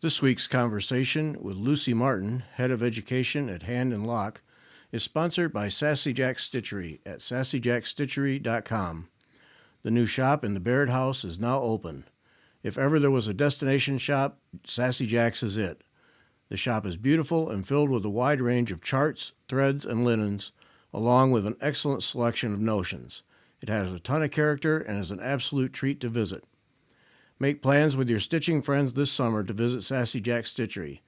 This week's conversation with Lucy Martin, Head of Education at Hand and Lock, is sponsored by Sassy Jack Stitchery at sassyjackstitchery.com. The new shop in the Baird House is now open. If ever there was a destination shop, Sassy Jack's is it. The shop is beautiful and filled with a wide range of charts, threads, and linens, along with an excellent selection of notions. It has a ton of character and is an absolute treat to visit. Make plans with your stitching friends this summer to visit Sassy Jack Stitchery.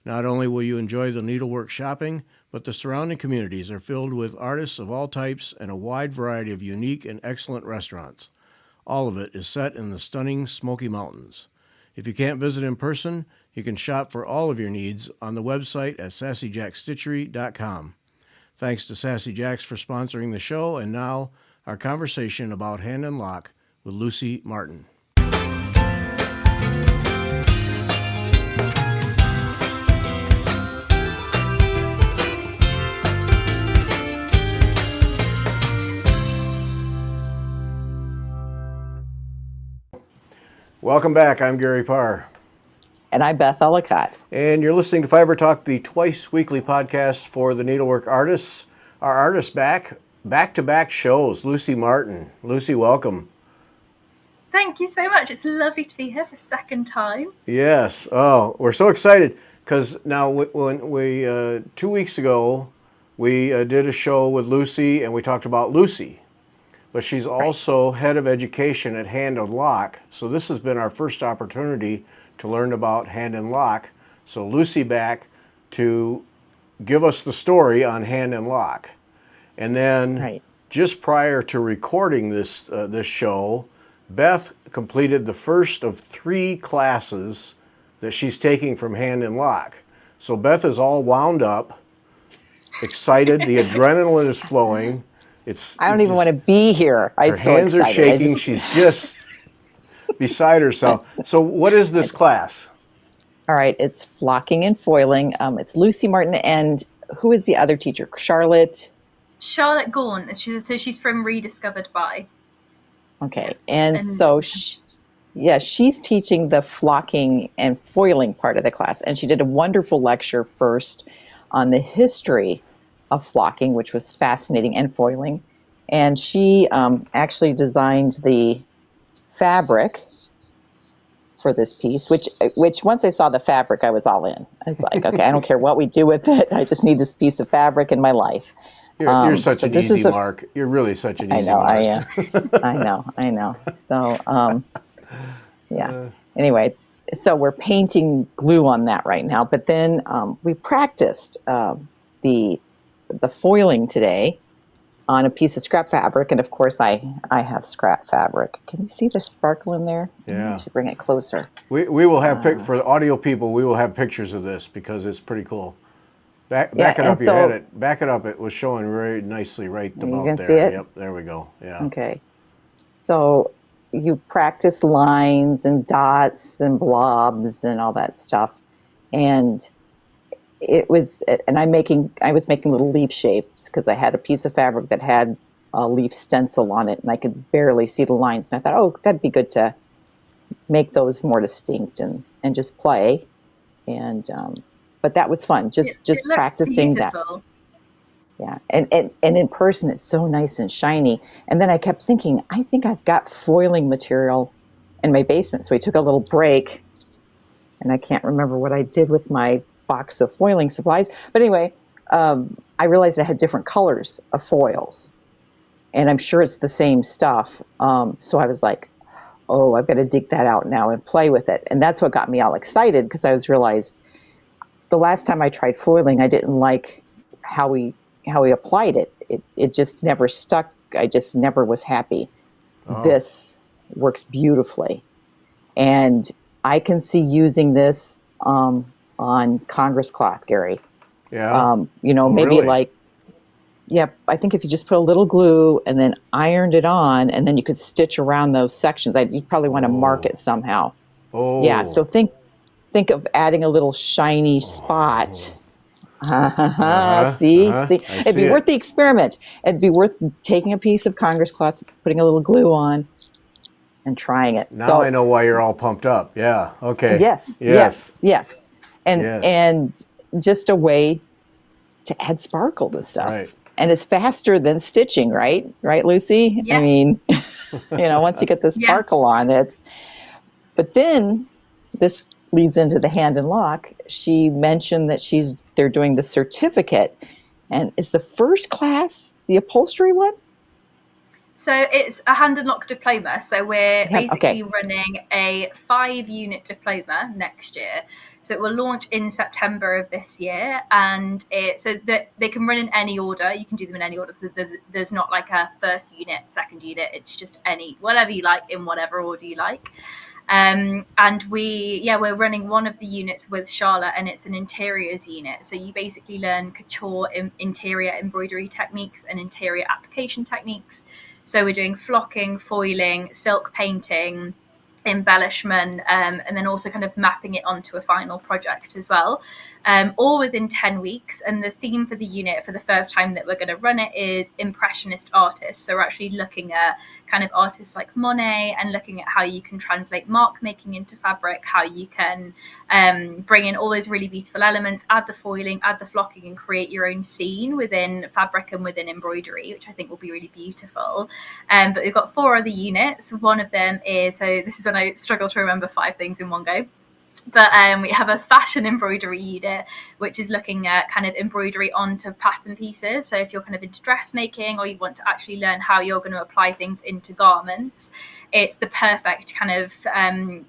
Not only will you enjoy the needlework shopping, but the surrounding communities are filled with artists of all types and a wide variety of unique and excellent restaurants. All of it is set in the stunning Smoky Mountains. If you can't visit in person, you can shop for all of your needs on the website at sassyjackstitchery.com. Thanks to Sassy Jacks for sponsoring the show, and now our conversation about Hand and Lock with Lucy Martin. Welcome back. I'm Gary Parr. And I'm Beth Ellicott. And you're listening to Fiber Talk, the twice-weekly podcast for the needlework artists. Our artists back-to-back shows. Lucy Martin. Lucy, welcome. Thank you so much. It's lovely to be here for a second time. Yes. Oh, we're so excited because now when we 2 weeks ago, we did a show with Lucy and we talked about Lucy. But she's also head of education at Hand and Lock. So this has been our first opportunity to learn about Hand and Lock. So Lucy back to give us the story on Hand and Lock. And then just prior to recording this show, Beth completed the first of 3 classes that she's taking from Hand and Lock. So Beth is all wound up, excited, the adrenaline is flowing. I don't even want to be here. Her hands are shaking. She's just beside herself. So what is this class? All right. It's flocking and foiling. It's Lucy Martin. And who is the other teacher? Charlotte Gaunt. She's from Rediscovered By. Okay. And so, she's teaching the flocking and foiling part of the class. And she did a wonderful lecture first on the history of flocking, which was fascinating, and foiling. And she actually designed the fabric for this piece, which once I saw the fabric, I was all in. I was like, okay, I don't care what we do with it. I just need this piece of fabric in my life. You're such an easy mark. You're really such an easy mark. I am. I know. So, Anyway, so we're painting glue on that right now. But then we practiced the foiling today on a piece of scrap fabric, and of course I have scrap fabric. Can you see the sparkle in there? Yeah. I should bring it closer. We will have for the audio people. We will have pictures of this because it's pretty cool. Back it up. You had it. Back it up. It was showing very nicely right about there. You can see it. Yep. There we go. Yeah. Okay. So you practice lines and dots and blobs and all that stuff, and I was making little leaf shapes because I had a piece of fabric that had a leaf stencil on it, and I could barely see the lines. And I thought, oh, that'd be good to make those more distinct and just play. And but that was fun, just practicing beautiful. That. Yeah, and in person it's so nice and shiny. And then I kept thinking, I think I've got foiling material in my basement. So we took a little break, and I can't remember what I did with my box of foiling supplies. But anyway, I realized I had different colors of foils, and I'm sure it's the same stuff. So I was like, oh, I've got to dig that out now and play with it. And that's what got me all excited, because I realized the last time I tried foiling, I didn't like how we applied it. It just never stuck. I just never was happy. Oh. This works beautifully. And I can see using this on Congress cloth, Gary. Yeah. Maybe really? I think if you just put a little glue and then ironed it on, and then you could stitch around those sections. You'd probably want to mark it somehow. Oh. Yeah. So think of adding a little shiny spot. See? It'd be worth the experiment. It'd be worth taking a piece of Congress cloth, putting a little glue on, and trying it. Now So I know why you're all pumped up. Yeah. Okay. yes, Yes. yes, yes, and Yes. and just a way to add sparkle to stuff. Right. And it's faster than stitching, right? Right, Lucy? I Yeah, mean, once you get the yeah. sparkle on, it's. But then this leads into the hand and lock. She mentioned that they're doing the certificate, and is the first class the upholstery one? So it's a hand and lock diploma. So we're basically Okay. running a 5-unit diploma next year. So it will launch in September of this year, and so that they can run in any order. You can do them in any order. So there's not like a first unit, second unit. It's just whatever you like in whatever order you like. And we're running one of the units with Charlotte, and it's an interiors unit. So you basically learn couture interior embroidery techniques and interior application techniques. So we're doing flocking, foiling, silk painting, embellishment, and then also kind of mapping it onto a final project as well, all within 10 weeks. And the theme for the unit for the first time that we're going to run it is Impressionist artists. So we're actually looking at kind of artists like Monet and looking at how you can translate mark making into fabric, how you can bring in all those really beautiful elements, add the foiling, add the flocking, and create your own scene within fabric and within embroidery, which I think will be really beautiful. But we've got 4 other units. One of them is, so this is when I struggle to remember 5 things in one go. But we have a fashion embroidery unit, which is looking at kind of embroidery onto pattern pieces. So if you're kind of into dressmaking, or you want to actually learn how you're going to apply things into garments, it's the perfect kind of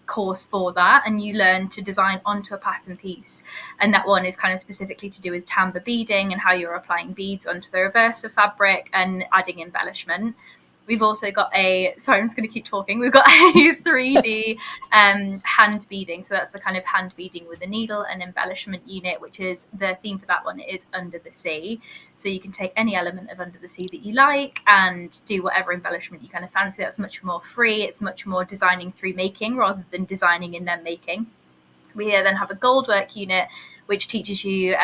course for that. And you learn to design onto a pattern piece. And that one is kind of specifically to do with tambour beading and how you're applying beads onto the reverse of fabric and adding embellishment. We've also got I'm just going to keep talking. We've got a 3D hand beading. So that's the kind of hand beading with a needle and embellishment unit, which is the theme for that one is under the sea. So you can take any element of under the sea that you like and do whatever embellishment you kind of fancy. That's much more free. It's much more designing through making rather than designing and then making. We then have a goldwork unit, which teaches you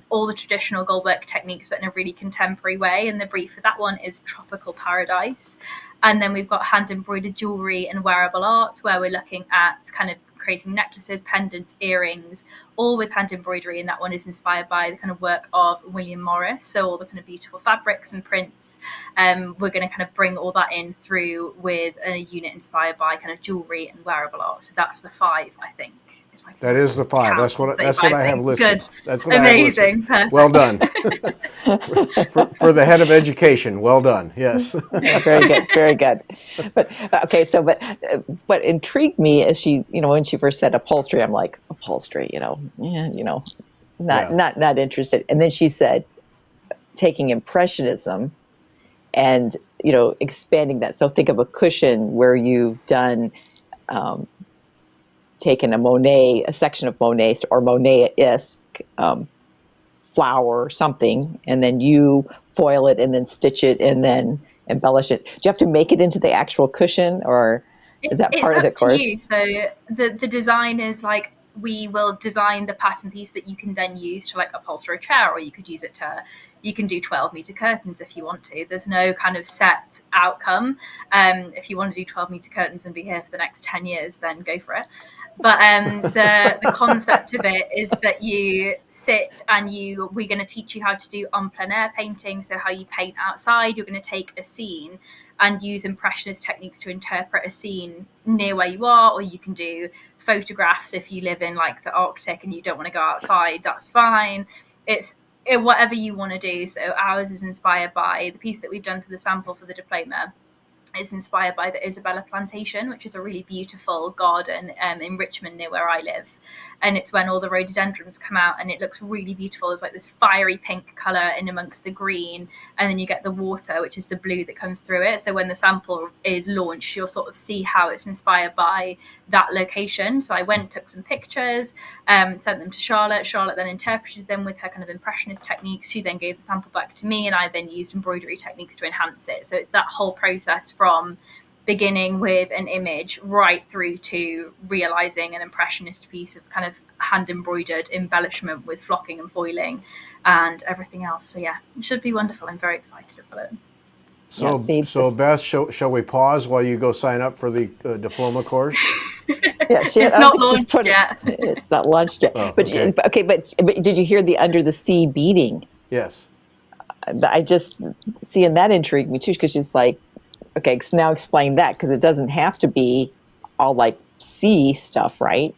all the traditional goldwork techniques, but in a really contemporary way. And the brief for that one is Tropical Paradise. And then we've got hand embroidered jewelry and wearable art, where we're looking at kind of creating necklaces, pendants, earrings, all with hand embroidery. And that one is inspired by the kind of work of William Morris. So all the kind of beautiful fabrics and prints. We're going to kind of bring all that in through with a unit inspired by kind of jewelry and wearable art. So that's the 5, I think. That is the 5. That's what I have listed. Good. That's what Amazing. I have listed. Well done. for the head of education, well done. Yes. Very good, very good. But okay, so what intrigued me is when she first said upholstery, I'm like, upholstery, not interested. And then she said taking impressionism and expanding that. So think of a cushion where you've done taken a section of Monet or Monet-esque flower or something, and then you foil it and then stitch it and then embellish it. Do you have to make it into the actual cushion, or is that part of the course? It's up to you. So the design is like, we will design the pattern piece that you can then use to like upholster a chair, or you could use it you can do 12-meter curtains if you want to. There's no kind of set outcome. If you want to do 12-meter curtains and be here for the next 10 years, then go for it. But the concept of it is that you sit and we're going to teach you how to do en plein air painting. So how you paint outside. You're going to take a scene and use impressionist techniques to interpret a scene near where you are, or you can do photographs if you live in like the Arctic and you don't want to go outside. That's fine. It's whatever you want to do. So ours is inspired by the piece that we've done for the sample for the diploma. It's inspired by the Isabella Plantation, which is a really beautiful garden in Richmond near where I live. And it's when all the rhododendrons come out and it looks really beautiful. It's like this fiery pink colour in amongst the green. And then you get the water, which is the blue that comes through it. So when the sample is launched, you'll sort of see how it's inspired by that location. So I took some pictures, sent them to Charlotte. Charlotte then interpreted them with her kind of impressionist techniques. She then gave the sample back to me, and I then used embroidery techniques to enhance it. So it's that whole process from beginning with an image right through to realizing an impressionist piece of kind of hand embroidered embellishment with flocking and foiling and everything else. So yeah, it should be wonderful. I'm very excited about it. So, see, so Beth, shall we pause while you go sign up for the diploma course? yeah, I It's don't not think she's launched put it. yet. It's not launched yet. Oh, But okay. okay, but did you hear the under the sea beating? Yes. I just seeing that intrigued me too, because she's like, okay, so now explain that, because it doesn't have to be all like sea stuff, right?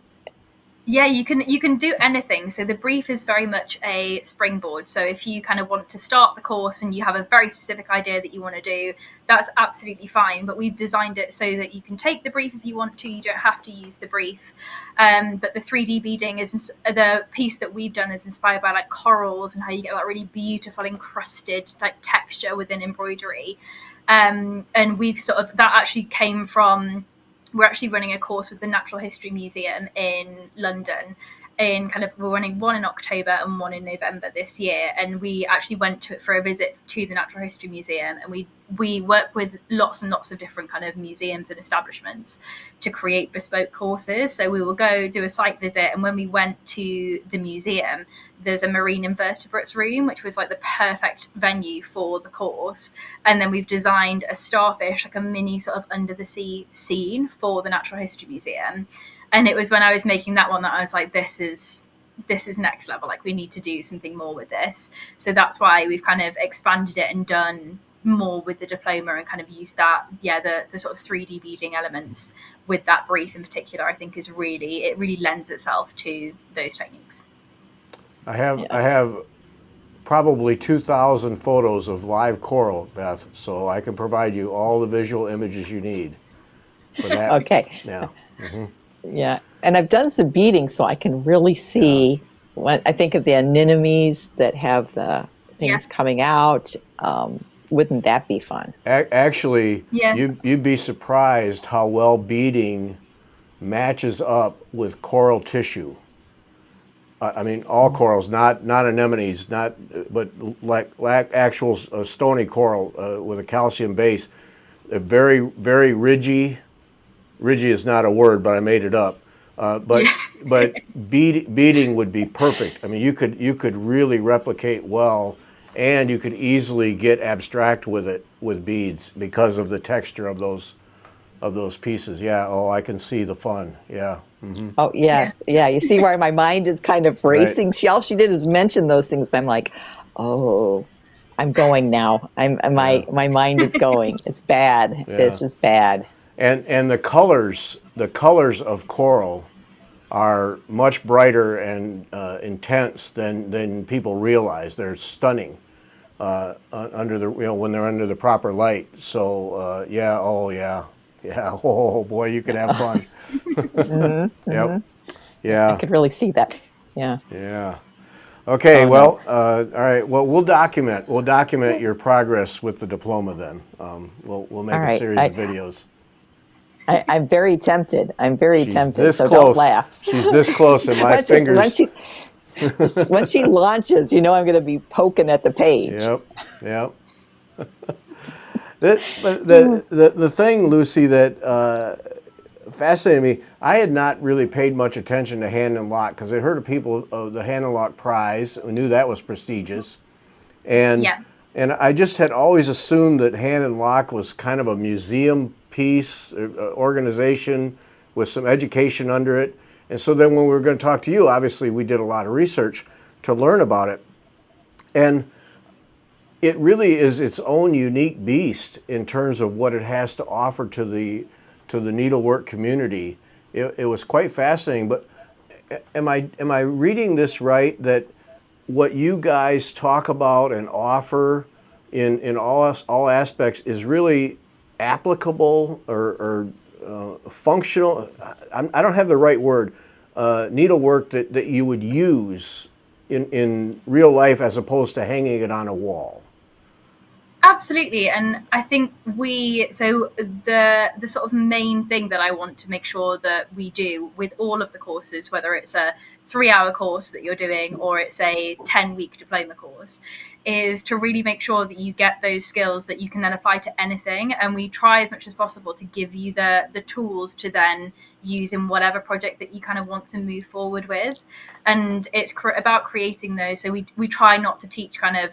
Yeah, you can do anything. So the brief is very much a springboard. So if you kind of want to start the course and you have a very specific idea that you want to do, that's absolutely fine. But we've designed it so that you can take the brief if you want to. You don't have to use the brief. But the 3D beading is the piece that we've done is inspired by like corals and how you get that really beautiful encrusted like texture within embroidery. And we've sort of that actually came from we're actually running a course with the Natural History Museum in London. We're running one in October and one in November this year, and we actually went to it for a visit to the Natural History Museum, and we work with lots and lots of different kind of museums and establishments to create bespoke courses. So we will go do a site visit, and when we went to the museum, there's a marine invertebrates room, which was like the perfect venue for the course. And then we've designed a starfish, like a mini sort of under the sea scene for the Natural History Museum. And it was when I was making that one that I was like, this is next level. Like, we need to do something more with this. So that's why we've kind of expanded it and done more with the diploma and kind of used that, the sort of 3D beading elements with that brief in particular, I think it really lends itself to those techniques. I have probably 2,000 photos of live coral, Beth, so I can provide you all the visual images you need for that. Okay. Yeah. Yeah, and I've done some beading, so I can really see. When I think of the anemones that have the things coming out, wouldn't that be fun? Actually, Yeah. you'd be surprised how well beading matches up with coral tissue. I mean, all corals, not anemones, but like actual stony coral with a calcium base. They're very, very ridgy. Ridgy is not a word, but I made it up. But beading would be perfect. I mean, you could really replicate well, and you could easily get abstract with it with beads because of the texture of those pieces. Yeah. Oh, I can see the fun. Yeah. Oh yes, yeah. You see where my mind is kind of racing. All she did is mention those things. I'm like, oh, I'm going now. My mind is going. It's bad. Yeah. This is bad. And the colors of coral are much brighter and intense than people realize. They're stunning under the when they're under the proper light. So yeah, oh yeah, oh boy, you could have fun. Yep. Yeah. I could really see that. Yeah. Yeah. Okay. Well, all right. Well, we'll document your progress with the diploma then. We'll make a series of videos. I'm very tempted. She's tempted. This so close. Don't laugh. She's this close, and my fingers. When she launches, I'm going to be poking at the page. Yep. The thing, Lucy, that fascinated me, I had not really paid much attention to Hand and Lock because I'd heard of people of the Hand and Lock Prize. I knew that was prestigious, and I just had always assumed that Hand and Lock was kind of a museum piece organization with some education under it. And so then when we were going to talk to you, obviously we did a lot of research to learn about it. And it really is its own unique beast in terms of what it has to offer to the needlework community. It was quite fascinating. But am I reading this right, that what you guys talk about and offer in all aspects is really applicable or functional? I don't have the right word. Needlework that you would use in real life as opposed to hanging it on a wall. Absolutely, and I think the sort of main thing that I want to make sure that we do with all of the courses, whether it's a 3-hour course that you're doing or it's a 10-week diploma course, is to really make sure that you get those skills that you can then apply to anything. And we try as much as possible to give you the tools to then use in whatever project that you kind of want to move forward with. And it's about creating those. So we try not to teach kind of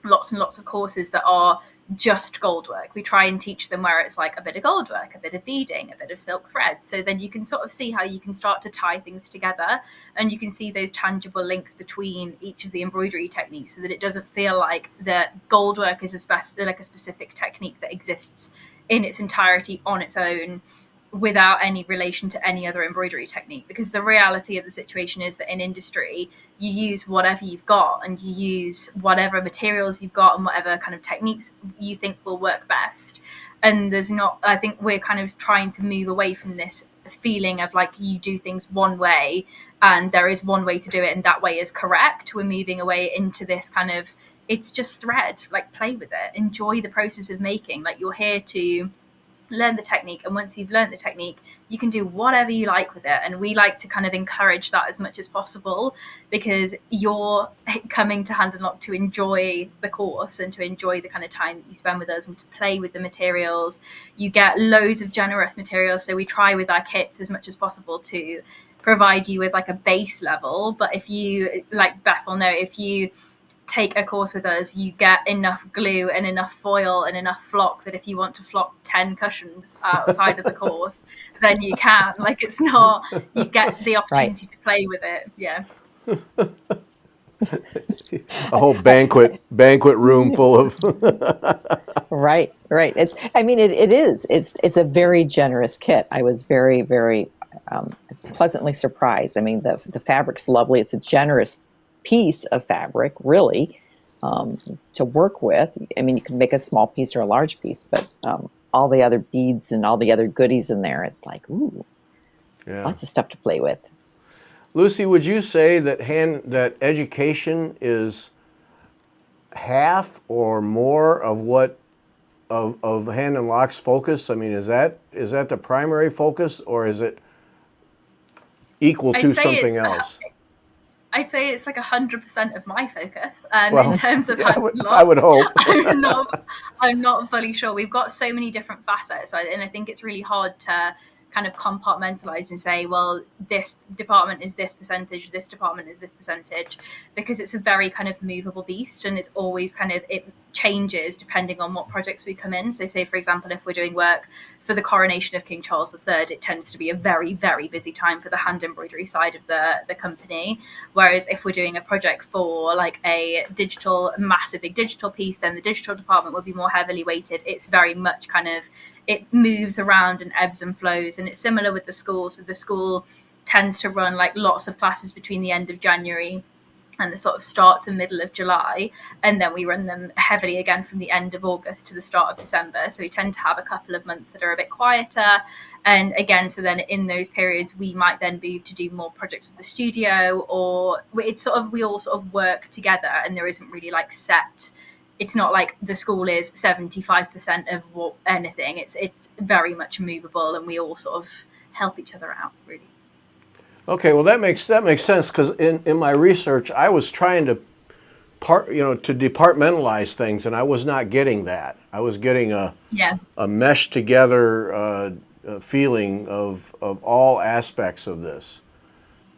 lots and lots of courses that are just gold work. We try and teach them where it's like a bit of gold work, a bit of beading, a bit of silk thread. So then you can sort of see how you can start to tie things together, and you can see those tangible links between each of the embroidery techniques, so that it doesn't feel like the gold work is like a specific technique that exists in its entirety on its own without any relation to any other embroidery technique. Because the reality of the situation is that in industry, you use whatever you've got, and you use whatever materials you've got and whatever kind of techniques you think will work best. And there's not, I think we're kind of trying to move away from this feeling of like you do things one way and there is one way to do it and that way is correct. We're moving away into this kind of, it's just thread, like play with it, enjoy the process of making. Like you're here to learn the technique, and once you've learned the technique, you can do whatever you like with it. And we like to kind of encourage that as much as possible, because you're coming to Hand and Lock to enjoy the course and to enjoy the kind of time that you spend with us and to play with the materials. You get loads of generous materials, so we try with our kits as much as possible to provide you with like a base level. But if you, like Beth will know, if you take a course with us, you get enough glue and enough foil and enough flock that if you want to flock 10 cushions outside of the course, then you can. Like, it's not, you get the opportunity to play with it. Yeah. A whole banquet room full of Right. It's, I mean, it is. It's a very generous kit. I was very, very pleasantly surprised. I mean, the fabric's lovely. It's a generous piece of fabric, really, to work with. I mean, you can make a small piece or a large piece, but all the other beads and all the other goodies in there, it's like, ooh, lots of stuff to play with. Lucy, would you say that education is half or more of what of Hand and Lock's focus? I mean, is that the primary focus, or is it equal to something else? I'd say it's like 100% of my focus in terms of Hand and Lock. I would hope. I'm not fully sure. We've got so many different facets, and I think it's really hard to kind of compartmentalize and say, well, this department is this percentage, this department is this percentage, because it's a very kind of movable beast, and it's always kind of, it changes depending on what projects we come in. So say, for example, if we're doing work for the coronation of King Charles III, it tends to be a very, very busy time for the hand embroidery side of the company. Whereas if we're doing a project for like a massive big digital piece, then the digital department will be more heavily weighted. It's very much kind of, it moves around and ebbs and flows. And it's similar with the school. So the school tends to run like lots of classes between the end of January and the sort of start to middle of July. And then we run them heavily again from the end of August to the start of December. So we tend to have a couple of months that are a bit quieter. And again, so then in those periods, we might then move to do more projects with the studio, or it's sort of, we all sort of work together, and there isn't really like set, it's not like the school is 75% of anything. It's very much movable, and we all sort of help each other out, really. Okay, well that makes sense, because in my research I was trying to departmentalize things, and I was not getting that. I was getting a meshed together feeling of all aspects of this.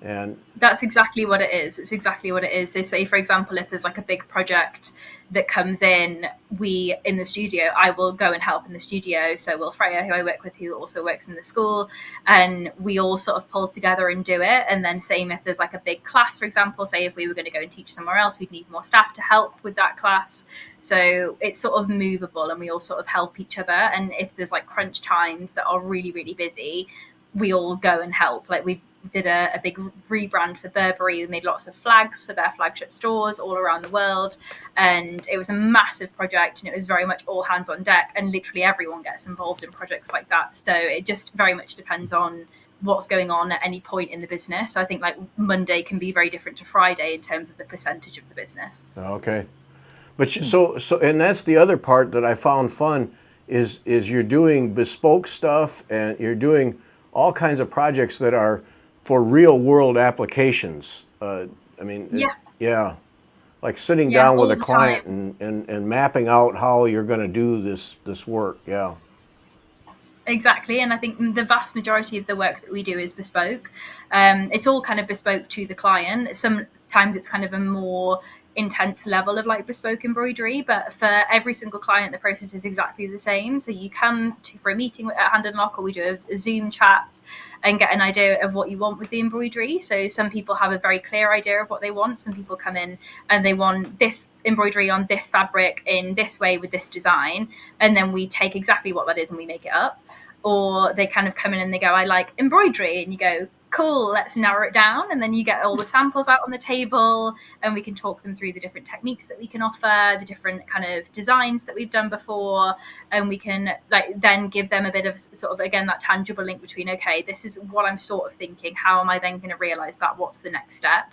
And that's exactly what it is. It's exactly what it is. So say, for example, if there's like a big project that comes in the studio, I will go and help in the studio. So will Freya, who I work with, who also works in the school, and we all sort of pull together and do it. And then same if there's like a big class, for example, say if we were going to go and teach somewhere else, we'd need more staff to help with that class. So it's sort of movable, and we all sort of help each other. And if there's like crunch times that are really, really busy, we all go and help. Like we did a big rebrand for Burberry. We made lots of flags for their flagship stores all around the world, and it was a massive project, and it was very much all hands on deck, and literally everyone gets involved in projects like that. So it just very much depends on what's going on at any point in the business. I think like Monday can be very different to Friday in terms of the percentage of the business. Okay, but so and that's the other part that I found fun is you're doing bespoke stuff, and you're doing all kinds of projects that are for real world applications. I mean, like sitting down with a client and mapping out how you're going to do this work. Yeah. Exactly. And I think the vast majority of the work that we do is bespoke. It's all kind of bespoke to the client. times it's kind of a more intense level of like bespoke embroidery, but for every single client the process is exactly the same. So you come for a meeting at Hand and Lock, or we do a Zoom chat and get an idea of what you want with the embroidery. So some people have a very clear idea of what they want. Some people come in and they want this embroidery on this fabric in this way with this design, and then we take exactly what that is and we make it up. Or they kind of come in and they go, I like embroidery, and you go, cool, let's narrow it down. And then you get all the samples out on the table and we can talk them through the different techniques that we can offer, the different kind of designs that we've done before, and we can like then give them a bit of sort of, again, that tangible link between, okay, this is what I'm sort of thinking, how am I then going to realize that, what's the next step?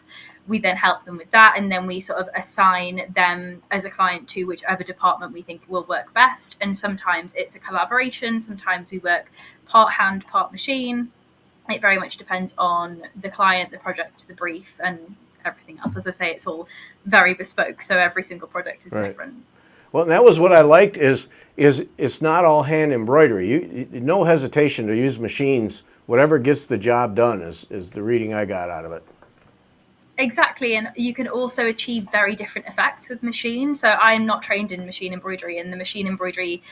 We then help them with that, and then we sort of assign them as a client to whichever department we think will work best. And sometimes it's a collaboration, sometimes we work part hand, part machine. It very much depends on the client, the project, the brief, and everything else. As I say, it's all very bespoke, so every single project is different. Well, and that was what I liked is it's not all hand embroidery. You no hesitation to use machines. Whatever gets the job done is the reading I got out of it. Exactly, and you can also achieve very different effects with machine. So I'm not trained in machine embroidery, and the machine embroidery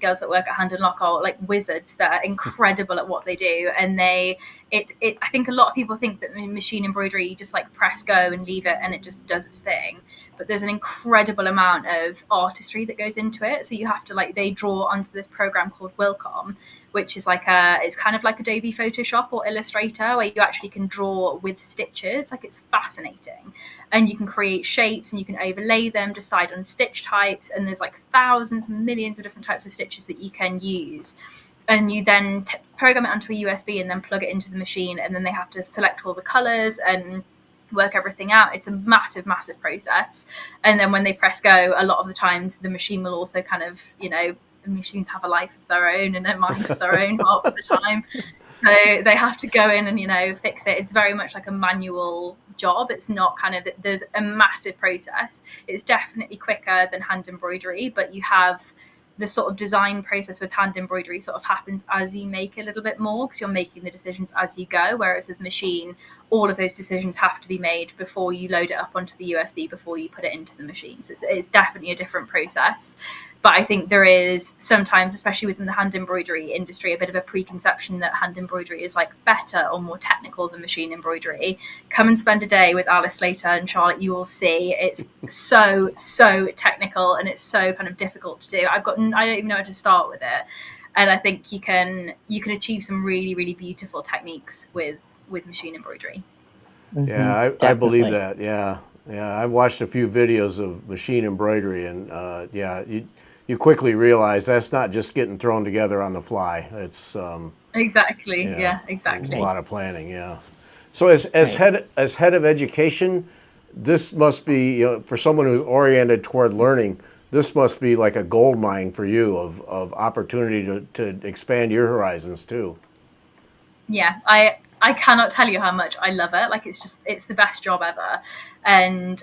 girls that work at Hand and Lock are like wizards. That are incredible at what they do, and I think a lot of people think that machine embroidery, you just like press go and leave it and it just does its thing. But there's an incredible amount of artistry that goes into it. So you have to they draw onto this program called Wilcom, which is it's kind of like Adobe Photoshop or Illustrator, where you actually can draw with stitches. Like, it's fascinating. And you can create shapes and you can overlay them, decide on stitch types. And there's like thousands and millions of different types of stitches that you can use. And you then program it onto a USB and then plug it into the machine. And then they have to select all the colors and work everything out. It's a massive, massive process. And then when they press go, a lot of the times the machine will also kind of, machines have a life of their own and a mind of their own half of the time. So they have to go in and, fix it. It's very much like a manual job. It's not there's a massive process. It's definitely quicker than hand embroidery, but you have the sort of design process with hand embroidery sort of happens as you make a little bit more, because you're making the decisions as you go. Whereas with machine, all of those decisions have to be made before you load it up onto the USB, before you put it into the machine. So it's definitely a different process. But I think there is sometimes, especially within the hand embroidery industry, a bit of a preconception that hand embroidery is like better or more technical than machine embroidery. Come and spend a day with Alice Slater and Charlotte. You will see it's so technical, and it's so kind of difficult to do. I don't even know how to start with it. And I think you can achieve some really, really beautiful techniques with machine embroidery. Mm-hmm. Yeah, I believe that. Yeah. I've watched a few videos of machine embroidery, and you quickly realize that's not just getting thrown together on the fly. It's exactly. Yeah, exactly. A lot of planning. Yeah. So as head of education, this must be, for someone who's oriented toward learning, this must be like a gold mine for you of opportunity to expand your horizons too. Yeah, I cannot tell you how much I love it. Like, it's the best job ever. And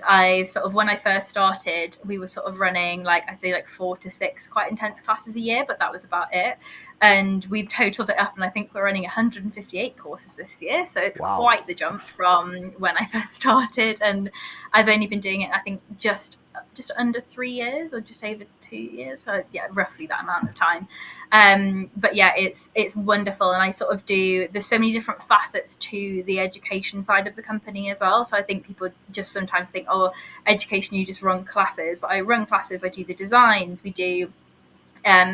when I first started, we were sort of running, like, I say, like 4 to 6 quite intense classes a year, but that was about it. And we've totaled it up, and I think we're running 158 courses this year. So it's quite the jump from when I first started. And I've only been doing it, I think, just under 3 years, or just over 2 years. So yeah, roughly that amount of time. But yeah, it's wonderful. And I sort of there's so many different facets to the education side of the company as well. So I think people just sometimes think, oh, education, you just run classes. But I run classes, I do the designs, we do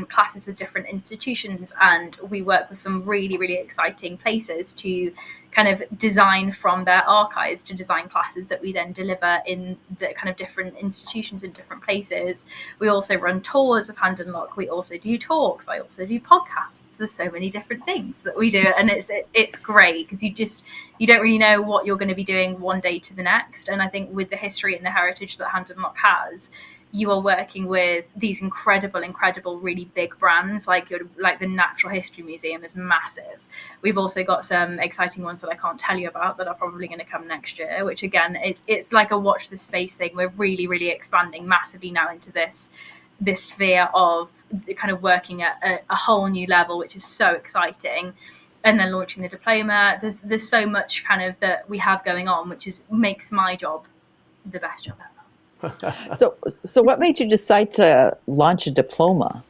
classes with different institutions, and we work with some really, really exciting places to kind of design from their archives to design classes that we then deliver in the kind of different institutions in different places. We also run tours of Hand and Lock. We also do talks. I also do podcasts. There's so many different things that we do, and it's great because you don't really know what you're going to be doing one day to the next. And I think with the history and the heritage that Hand and Lock has, you are working with these incredible, really big brands. Like the Natural History Museum is massive. We've also got some exciting ones that I can't tell you about that are probably going to come next year, which again, it's like a watch this space thing. We're really, really expanding massively now into this sphere of kind of working at a whole new level, which is so exciting. and then launching the diploma. There's so much kind of that we have going on, which makes my job the best job ever. So what made you decide to launch a diploma?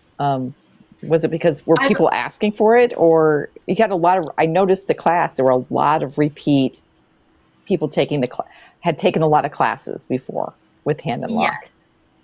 Was it because were people asking for it, or you had a lot of? I noticed the class. There were a lot of repeat people taking had taken a lot of classes before with Hand and Lock. Yes.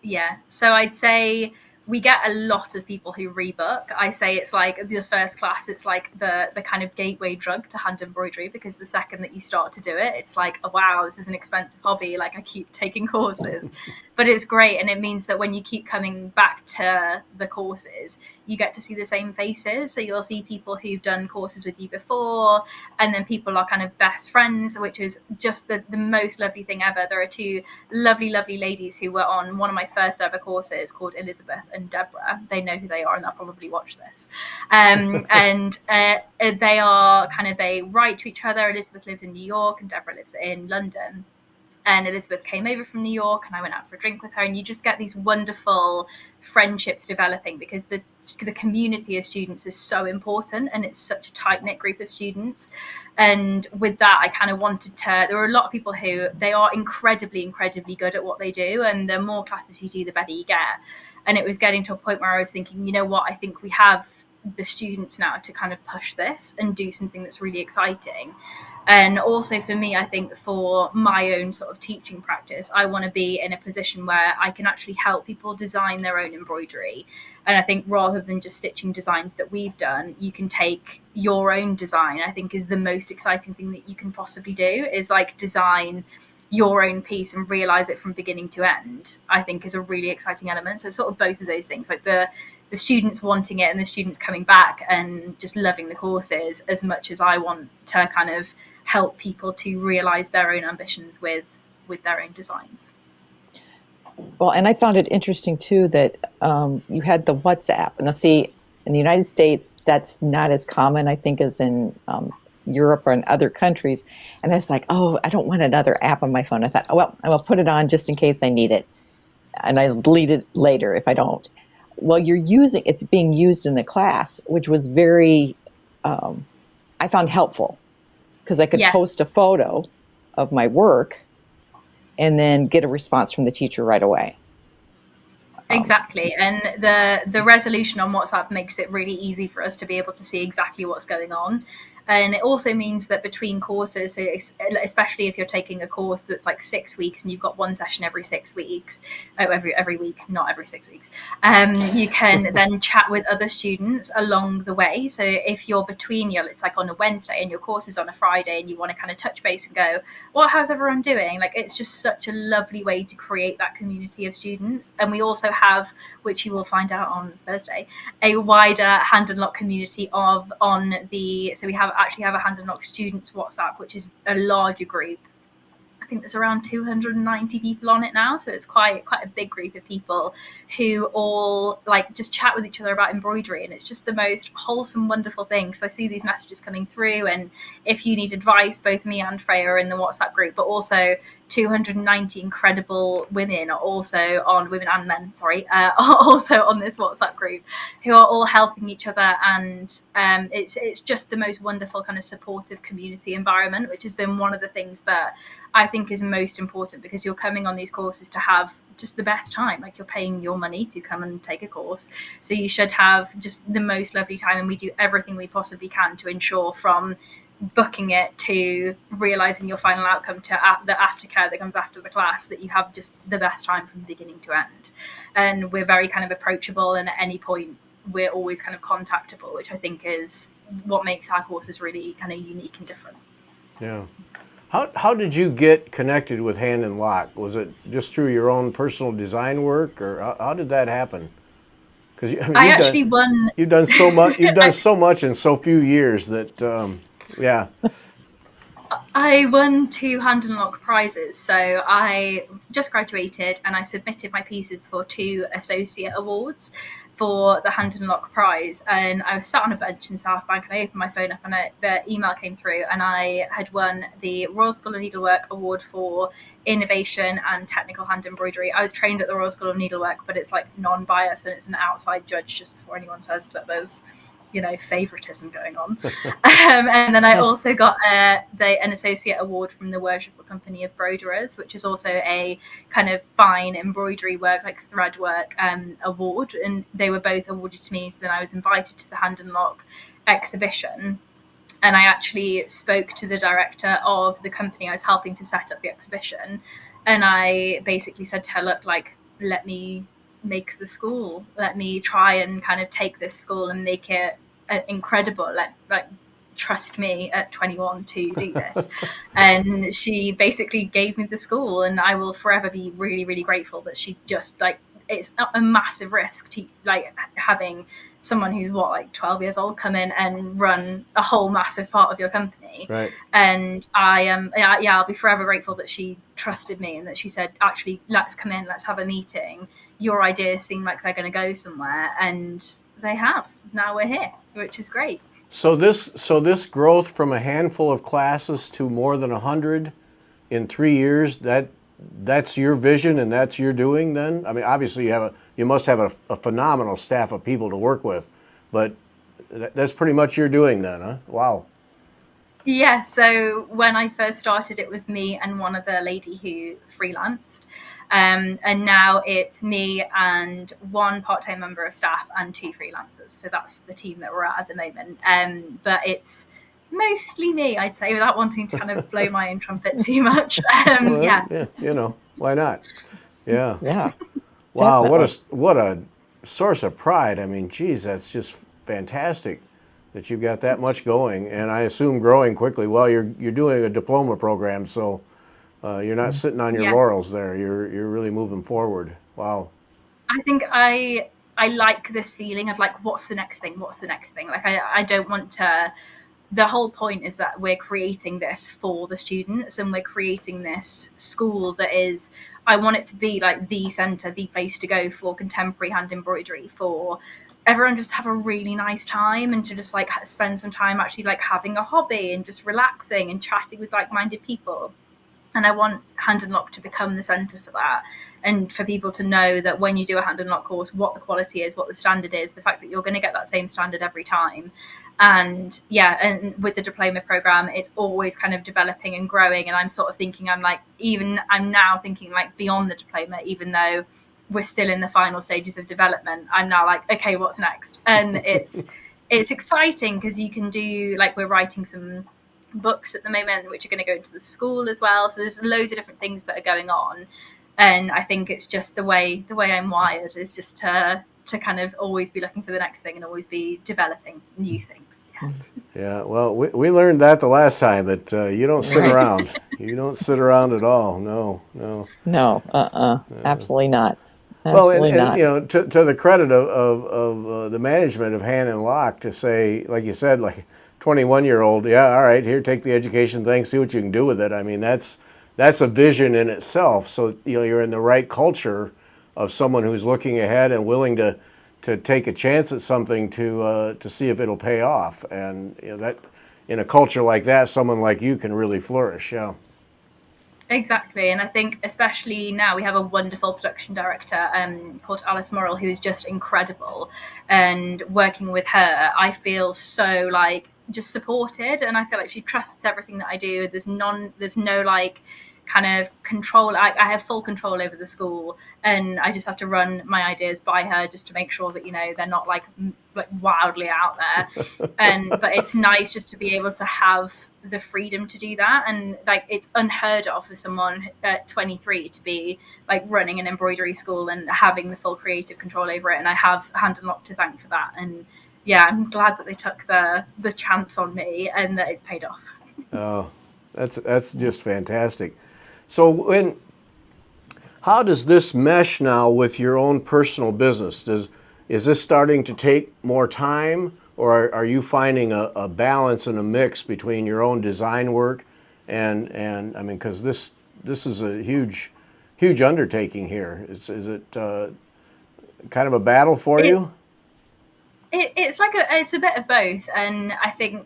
Yeah. So I'd say we get a lot of people who rebook. I say it's like the first class, it's like the kind of gateway drug to hand embroidery, because the second that you start to do it, it's like, oh, wow, this is an expensive hobby. Like I keep taking courses, but it's great. And it means that when you keep coming back to the courses, you get to see the same faces. So you'll see people who've done courses with you before, and then people are kind of best friends, which is just the most lovely thing ever. There are two lovely ladies who were on one of my first ever courses called Elizabeth and Deborah. They know who they are and they'll probably watch this. And they are they write to each other. Elizabeth lives in New York and Deborah lives in London. And Elizabeth came over from New York and I went out for a drink with her, and you just get these wonderful friendships developing, because the community of students is so important, and it's such a tight-knit group of students. And with that, I kind of wanted to, there are a lot of people who they are incredibly good at what they do, and the more classes you do, the better you get. And it was getting to a point where I was thinking, you know what, I think we have the students now to kind of push this and do something that's really exciting. And also for me, I think for my own sort of teaching practice, I want to be in a position where I can actually help people design their own embroidery. And I think rather than just stitching designs that we've done, you can take your own design. I think is the most exciting thing that you can possibly do, is like design your own piece and realize it from beginning to end. I think is a really exciting element. So sort of both of those things, like the students wanting it and the students coming back and just loving the courses as much as I want to kind of help people to realize their own ambitions with their own designs. Well, and I found it interesting too that you had the WhatsApp. Now, see, in the United States, that's not as common, I think, as in Europe or in other countries. And I was like, oh, I don't want another app on my phone. I thought, oh, well, I will put it on just in case I need it, and I'll delete it later if I don't. Well, it's being used in the class, which was very, I found helpful, because I could post a photo of my work and then get a response from the teacher right away. Exactly. And the resolution on WhatsApp makes it really easy for us to be able to see exactly what's going on. And it also means that between courses, so especially if you're taking a course that's like 6 weeks and you've got one session every 6 weeks, every week, not every 6 weeks, you can then chat with other students along the way. So if you're between it's like on a Wednesday and your course is on a Friday, and you want to kind of touch base and go, well, how's everyone doing? Like, it's just such a lovely way to create that community of students. And we also have, which you will find out on Thursday, a wider Hand and Lock community so we actually have a Hand and Lock students WhatsApp, which is a larger group. I think there's around 290 people on it now, so it's quite a big group of people who all like just chat with each other about embroidery, and it's just the most wholesome, wonderful thing, because I see these messages coming through, and if you need advice, both me and Freya are in the WhatsApp group, but also 290 incredible women are also on women and men, are also on this WhatsApp group, who are all helping each other, and it's just the most wonderful kind of supportive community environment, which has been one of the things that I think is most important, because you're coming on these courses to have just the best time. Like, you're paying your money to come and take a course, so you should have just the most lovely time, and we do everything we possibly can to ensure, from booking it to realizing your final outcome to the aftercare that comes after the class, that you have just the best time from beginning to end. And we're very kind of approachable, and at any point we're always kind of contactable, which I think is what makes our courses really kind of unique and different. Yeah. How did you get connected with Hand and Lock? Was it just through your own personal design work, or how did that happen? Because you've done so much. You've done so much in so few years that. Yeah. I won 2 Hand and Lock prizes. So I just graduated and I submitted my pieces for 2 associate awards for the Hand and Lock prize. And I was sat on a bench in South Bank, and I opened my phone up, and the email came through, and I had won the Royal School of Needlework Award for Innovation and Technical Hand Embroidery. I was trained at the Royal School of Needlework, but it's like non-biased, and it's an outside judge, just before anyone says that there's favoritism going on. And then I also got an associate award from the Worshipful Company of Broderers, which is also a kind of fine embroidery work, like thread work award. And they were both awarded to me. So then I was invited to the Hand and Lock exhibition. And I actually spoke to the director of the company I was helping to set up the exhibition. And I basically said to her, look, like, let me make the school. Let me try and kind of take this school and make it incredible. Like trust me at 21 to do this. And she basically gave me the school, and I will forever be really, really grateful that she just like, it's a massive risk to like having someone who's 12 years old come in and run a whole massive part of your company. Right. And I am I'll be forever grateful that she trusted me and that she said, actually, let's come in, let's have a meeting. Your ideas seem like they're going to go somewhere, and they have. Now we're here, which is great. So this growth from a handful of classes to more than 100 in 3 years, that's your vision and that's your doing then? I mean, obviously you must have a phenomenal staff of people to work with, but that's pretty much your doing then, huh? Wow. Yeah, so when I first started, it was me and one other lady who freelanced. And now it's me and one part-time member of staff and 2 freelancers. So that's the team that we're at the moment. But it's mostly me, I'd say, without wanting to kind of blow my own trumpet too much. Well, Yeah. yeah, why not? Yeah. Yeah. Wow, Definitely. what a source of pride. I mean, geez, that's just fantastic that you've got that much going, and I assume growing quickly. Well, you're doing a diploma program, so you're not sitting on your Yeah. laurels there. You're really moving forward. Wow. I think I like this feeling of like, what's the next thing? What's the next thing? Like, I don't want to. The whole point is that we're creating this for the students, and we're creating this school that is. I want it to be like the center, the place to go for contemporary hand embroidery, for everyone just to have a really nice time and to just like spend some time actually like having a hobby and just relaxing and chatting with like-minded people. And I want Hand and Lock to become the centre for that, and for people to know that when you do a Hand and Lock course, what the quality is, what the standard is, the fact that you're going to get that same standard every time. And yeah, and with the diploma program, it's always kind of developing and growing. And I'm sort of thinking, I'm now thinking like beyond the diploma, even though we're still in the final stages of development. I'm now like, okay, what's next? And it's exciting because you can do, like, we're writing some books at the moment which are going to go into the school as well, so there's loads of different things that are going on. And I think it's just the way I'm wired is just to kind of always be looking for the next thing and always be developing new things. Yeah, well, we learned that the last time, that you don't sit Right. around. You don't sit around at all. No. No. Absolutely not. Well, Absolutely and not. you know, to the credit of the management of Hand and Lock, to say, like you said, like 21-year-old, yeah, all right, here, take the education thing, see what you can do with it. I mean, that's a vision in itself. So you're in the right culture of someone who's looking ahead and willing to take a chance at something to see if it'll pay off. And that, in a culture like that, someone like you can really flourish. Yeah. Exactly, and I think especially now we have a wonderful production director called Alice Morrill, who is just incredible. And working with her, I feel so like just supported, and I feel like she trusts everything that I do. There's no like kind of control. I have full control over the school, and I just have to run my ideas by her just to make sure that they're not like wildly out there. But it's nice just to be able to have the freedom to do that, and like it's unheard of for someone at 23 to be like running an embroidery school and having the full creative control over it. And I have Hand and Lock to thank for that. And yeah, I'm glad that they took the chance on me and that it's paid off. Oh, that's just fantastic. So how does this mesh now with your own personal business? Is this starting to take more time, or are you finding a balance and a mix between your own design work and I mean, because this is a huge undertaking here. Is it kind of a battle for you? It's like it's a bit of both, and I think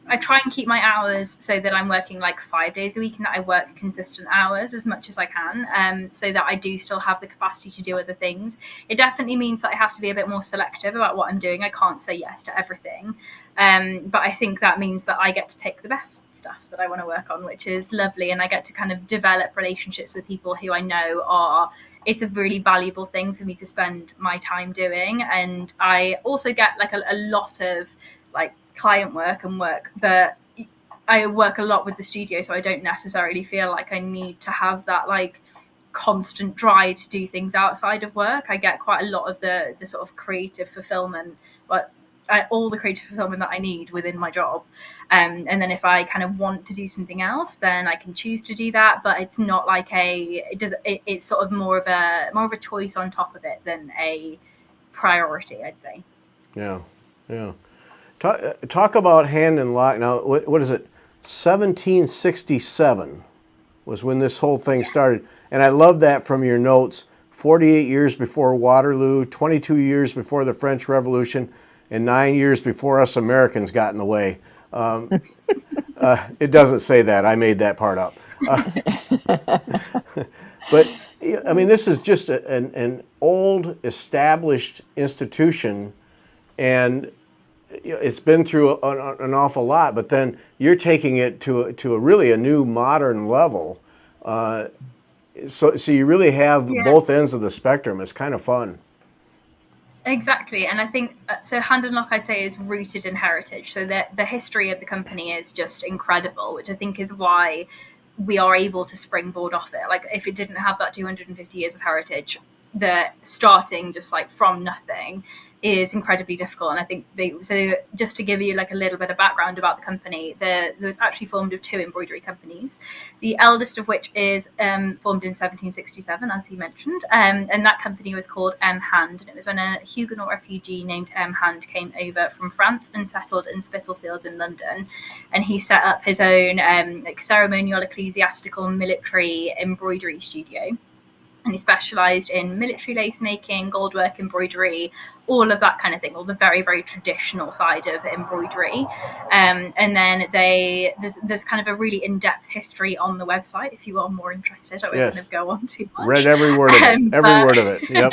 I try and keep my hours so that I'm working like 5 days a week and that I work consistent hours as much as I can, so that I do still have the capacity to do other things. It definitely means that I have to be a bit more selective about what I'm doing. I can't say yes to everything. But I think that means that I get to pick the best stuff that I want to work on, which is lovely. And I get to kind of develop relationships with people who I know are, it's a really valuable thing for me to spend my time doing. And I also get like a lot of like client work and work that I work a lot with the studio, so I don't necessarily feel like I need to have that like constant drive to do things outside of work. I get quite a lot of the sort of creative fulfillment, but all the creative fulfillment that I need within my job. And then if I kind of want to do something else, then I can choose to do that. But it's not like it's sort of more of a choice on top of it than a priority, I'd say. Yeah, yeah. Talk about Hand and Lock. Now, what is it? 1767 was when this whole thing started. And I love that from your notes. 48 years before Waterloo, 22 years before the French Revolution, and 9 years before us Americans got in the way. It doesn't say that. I made that part up. But, I mean, this is just an old, established institution, and it's been through an awful lot, but then you're taking it to a really a new modern level. So you really have both ends of the spectrum. It's kind of fun. Exactly, and I think so. Hand and Lock, I'd say, is rooted in heritage. So the history of the company is just incredible, which I think is why we are able to springboard off it. Like if it didn't have that 250 years of heritage, the starting just like from nothing is incredibly difficult. And I think so just to give you like a little bit of background about the company, there was actually formed of two embroidery companies, the eldest of which is formed in 1767, as you mentioned, and that company was called M. Hand, and it was when a Huguenot refugee named M. Hand came over from France and settled in Spitalfields in London, and he set up his own like ceremonial, ecclesiastical, military embroidery studio. And he specialised in military lace making, goldwork embroidery, all of that kind of thing, all the very, very traditional side of embroidery. And then there's kind of a really in-depth history on the website if you are more interested. I won't kind of go on too much. Read every word of it. Every word of it. Yep.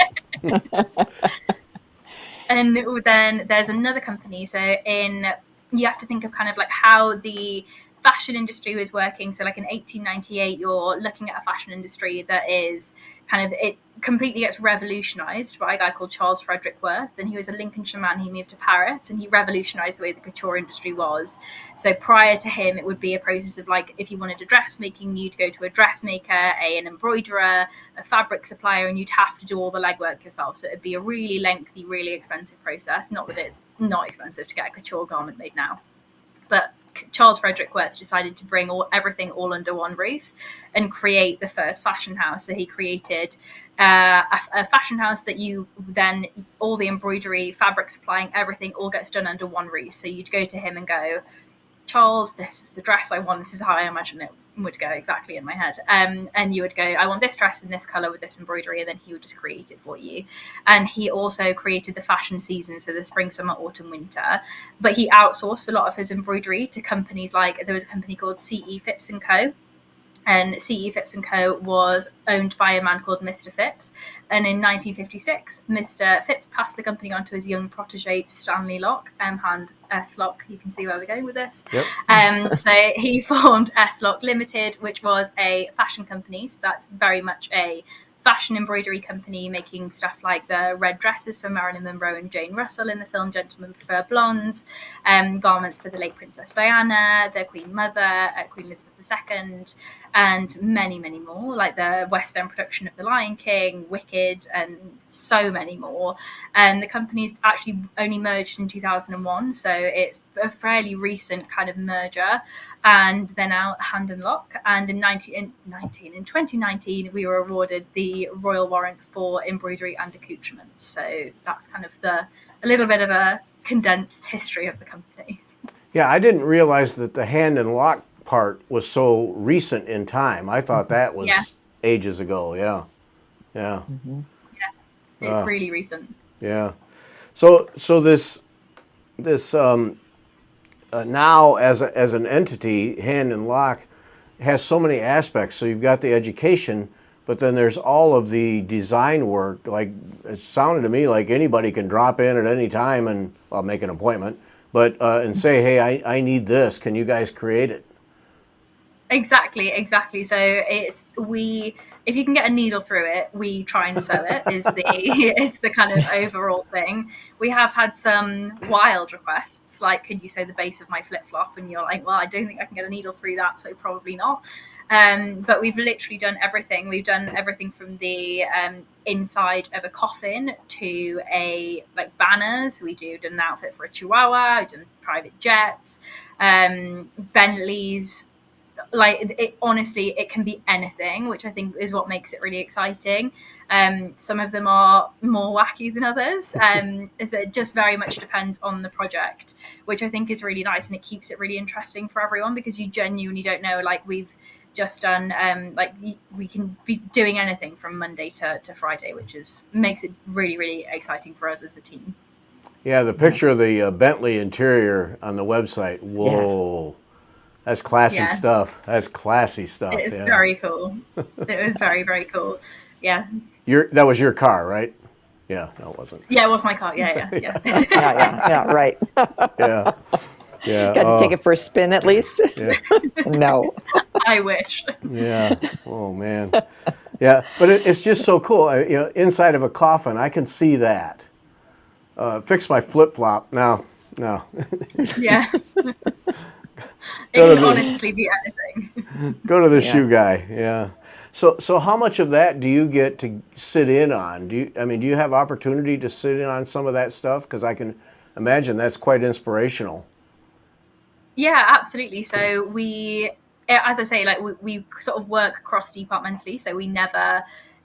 And then there's another company. So you have to think of kind of like how the fashion industry was working. So like in 1898, you're looking at a fashion industry that is kind of, it completely gets revolutionized by a guy called Charles Frederick Worth. And he was a Lincolnshire man. He moved to Paris and he revolutionized the way the couture industry was. So prior to him, it would be a process of like, if you wanted a dressmaking, you'd go to a dressmaker, an embroiderer, a fabric supplier, and you'd have to do all the legwork yourself. So it'd be a really lengthy, really expensive process. Not that it's not expensive to get a couture garment made now, but Charles Frederick Worth decided to bring everything all under one roof and create the first fashion house. So he created a fashion house that you then, all the embroidery, fabric supplying, everything all gets done under one roof. So you'd go to him and go, Charles, this is the dress I want. This is how I imagine it would go exactly in my head. And you would go, I want this dress in this color with this embroidery, and then he would just create it for you. And he also created the fashion season, so the spring, summer, autumn, winter. But he outsourced a lot of his embroidery to companies like, there was a company called C.E. Phipps & Co. And C.E. Phipps & Co. was owned by a man called Mr. Phipps. And in 1956, Mr. Phipps passed the company on to his young protege, Stanley Lock, Hand S. Lock. You can see where we're going with this. Yep. So he formed S. Lock Limited, which was a fashion company. So that's very much a fashion embroidery company making stuff like the red dresses for Marilyn Monroe and Jane Russell in the film Gentlemen Prefer Blondes, garments for the late Princess Diana, the Queen Mother, Queen Elizabeth II, and many, many more, like the West End production of The Lion King, Wicked, and so many more. And the company's actually only merged in 2001, so it's a fairly recent kind of merger. And they're now Hand and Lock. And in 2019, we were awarded the Royal Warrant for Embroidery and Accoutrements. So that's kind of a little bit of a condensed history of the company. Yeah, I didn't realize that the Hand and Lock part was so recent in time. I thought that was ages ago. Yeah. Mm-hmm. Yeah, it's really recent. Yeah. So this now as an entity, Hand and Lock has so many aspects. So you've got the education, but then there's all of the design work. Like, it sounded to me like anybody can drop in at any time and, well, make an appointment, but and say, hey, I need this. Can you guys create it? Exactly. So if you can get a needle through it, we try and sew it is the kind of overall thing. We have had some wild requests, like, could you sew the base of my flip flop? And you're like, well, I don't think I can get a needle through that, so probably not. But we've literally done everything. We've done everything from the inside of a coffin to like banners. We've done an outfit for a Chihuahua. We've done private jets, Bentleys. Like, it honestly, it can be anything, which I think is what makes it really exciting. Some of them are more wacky than others. So it just very much depends on the project, which I think is really nice, and it keeps it really interesting for everyone, because you genuinely don't know. Like, we've just done like, we can be doing anything from Monday to Friday, which makes it really, really exciting for us as a team. Yeah, the picture of the Bentley interior on the website. Whoa. Yeah. That's classy stuff. That's classy stuff. It is very cool. It was very, very cool. Yeah. That was your car, right? Yeah, no, it wasn't. Yeah, it was my car. Yeah. yeah, right. Yeah. Got to take it for a spin at least? Yeah. No. I wish. Yeah. Oh, man. Yeah, but it's just so cool. Inside of a coffin, I can see that. Fix my flip-flop. No. Yeah. It can honestly be anything. Go to the shoe guy. Yeah. So how much of that do you get to sit in on? Do you have opportunity to sit in on some of that stuff? Because I can imagine that's quite inspirational. Yeah, absolutely. So we, as I say, like, we sort of work cross-departmentally. So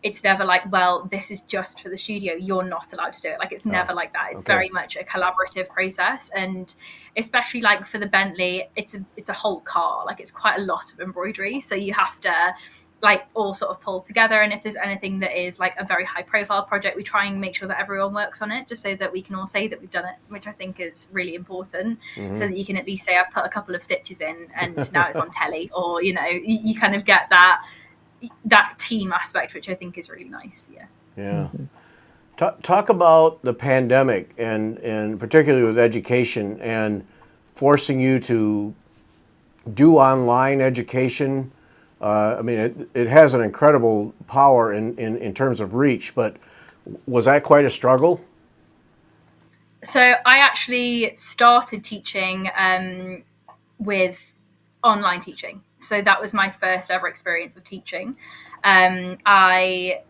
it's never like, well, this is just for the studio, you're not allowed to do it. Like, it's never like that. It's very much a collaborative process. And especially like for the Bentley, it's a whole car. Like, it's quite a lot of embroidery. So you have to like all sort of pull together. And if there's anything that is like a very high profile project, we try and make sure that everyone works on it, just so that we can all say that we've done it, which I think is really important. So that you can at least say, I've put a couple of stitches in and now it's on telly, or, you kind of get that team aspect, which I think is really nice. Yeah. Talk about the pandemic, and particularly with education and forcing you to do online education. It has an incredible power in terms of reach, but was that quite a struggle? So I actually started teaching with online teaching. So that was my first ever experience of teaching. I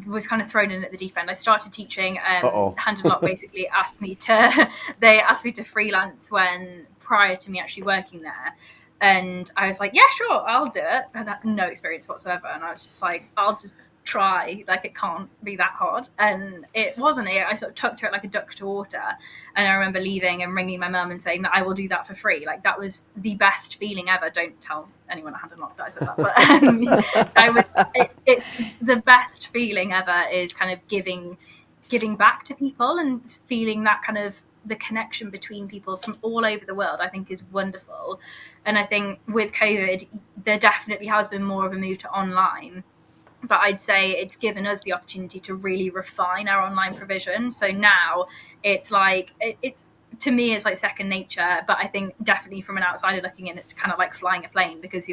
was kind of thrown in at the deep end. I started teaching. Hand and Lock basically asked me to freelance prior to me actually working there. And I was like, yeah, sure, I'll do it. And I had no experience whatsoever. And I was just like, I'll just try. Like, it can't be that hard. And it wasn't. I sort of took to it like a duck to water. And I remember leaving and ringing my mum and saying that I will do that for free. Like, that was the best feeling ever. Don't tell anyone at Hand and Lock that I said that. But it's the best feeling ever, is kind of giving back to people and feeling that kind of the connection between people from all over the world, I think, is wonderful. And I think with COVID, there definitely has been more of a move to online. But I'd say it's given us the opportunity to really refine our online provision. So now it's like, to me, it's like second nature. But I think definitely from an outsider looking in, it's kind of like flying a plane, because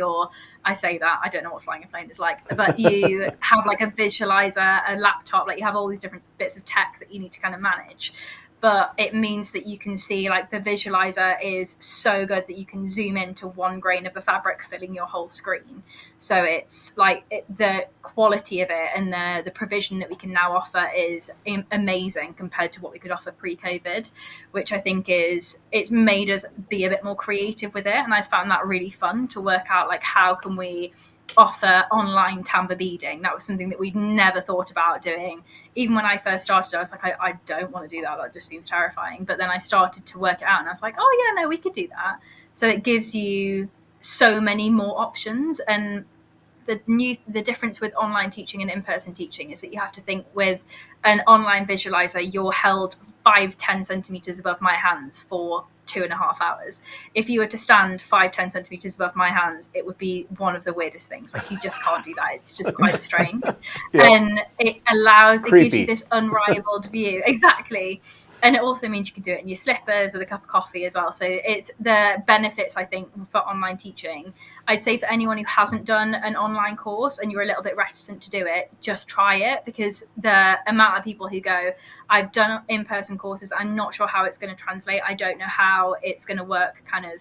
I say that, I don't know what flying a plane is like, but you have like a visualizer, a laptop, like you have all these different bits of tech that you need to kind of manage. But it means that you can see, like, the visualizer is so good that you can zoom into one grain of the fabric filling your whole screen. So it's like the quality of it and the provision that we can now offer is amazing compared to what we could offer pre-COVID, which I think it's made us be a bit more creative with it. And I found that really fun to work out, like, how can we offer online tambour beading. That was something that we'd never thought about doing. Even when I first started, I was like, I don't want to do that. That just seems terrifying. But then I started to work it out and I was like, oh yeah, no, we could do that. So it gives you so many more options. And the difference with online teaching and in-person teaching is that you have to think, with an online visualizer, you're held 5-10 centimeters above my hands for 2.5 hours. If you were to stand 5-10 centimeters above my hands, it would be one of the weirdest things. Like, you just can't do that. It's just quite strange. Yep. And it gives you Creepy. this unrivaled view. Exactly. And it also means you can do it in your slippers with a cup of coffee as well. So it's the benefits, I think, for online teaching. I'd say for anyone who hasn't done an online course and you're a little bit reticent to do it, just try it, because the amount of people who go, I've done in-person courses, I'm not sure how it's going to translate. I don't know how it's going to work, kind of